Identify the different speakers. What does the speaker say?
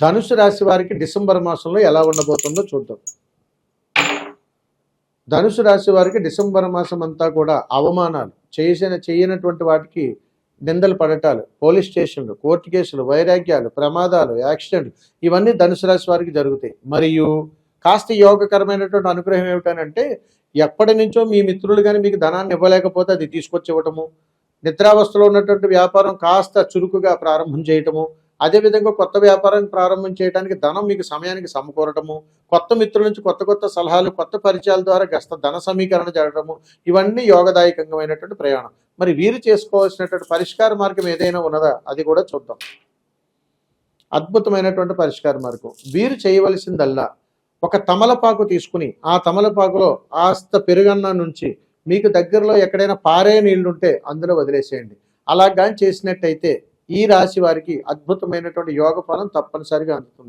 Speaker 1: ధనుసు రాశి వారికి డిసెంబర్ మాసంలో ఎలా ఉండబోతుందో చూద్దాం. ధనుసు రాశి వారికి డిసెంబర్ మాసం అంతా కూడా అవమానాలు, చేయనటువంటి వాటికి నిందలు పడటాలు, పోలీస్ స్టేషన్లు, కోర్టు కేసులు, వైరాగ్యాలు, ప్రమాదాలు, యాక్సిడెంట్, ఇవన్నీ ధనుసు రాశి వారికి జరుగుతాయి. మరియు కాస్త యోగకరమైనటువంటి అనుగ్రహం ఏమిటనంటే, ఎప్పటి నుంచో మీ మిత్రులు కానీ మీకు ధనాన్ని ఇవ్వలేకపోతే అది తీసుకొచ్చి ఇవ్వటము, నిద్రావస్థలో ఉన్నటువంటి వ్యాపారం కాస్త చురుకుగా ప్రారంభం చేయటము, అదేవిధంగా కొత్త వ్యాపారం ప్రారంభం చేయడానికి ధనం మీకు సమయానికి సమకూరటము, కొత్త మిత్రుల నుంచి కొత్త కొత్త సలహాలు, కొత్త పరిచయాల ద్వారా కాస్త ధన సమీకరణ జరగటము, ఇవన్నీ యోగదాయకంగామైనటువంటి ప్రయాణం. మరి వీరు చేసుకోవాల్సినటువంటి పరిష్కార మార్గం ఏదైనా ఉన్నదా, అది కూడా చూద్దాం. అద్భుతమైనటువంటి పరిష్కార మార్గం. వీరు చేయవలసిందల్లా ఒక తమలపాకు తీసుకుని, ఆ తమలపాకులో ఆస్త పెరుగన్న నుంచి మీకు దగ్గరలో ఎక్కడైనా పారే నీళ్లుంటే అందులో వదిలేసేయండి. అలా కానీ చేసినట్టయితే ఈ రాశి వారికి అద్భుతమైనటువంటి యోగ ఫలం తప్పనిసరిగా అందుతుంది.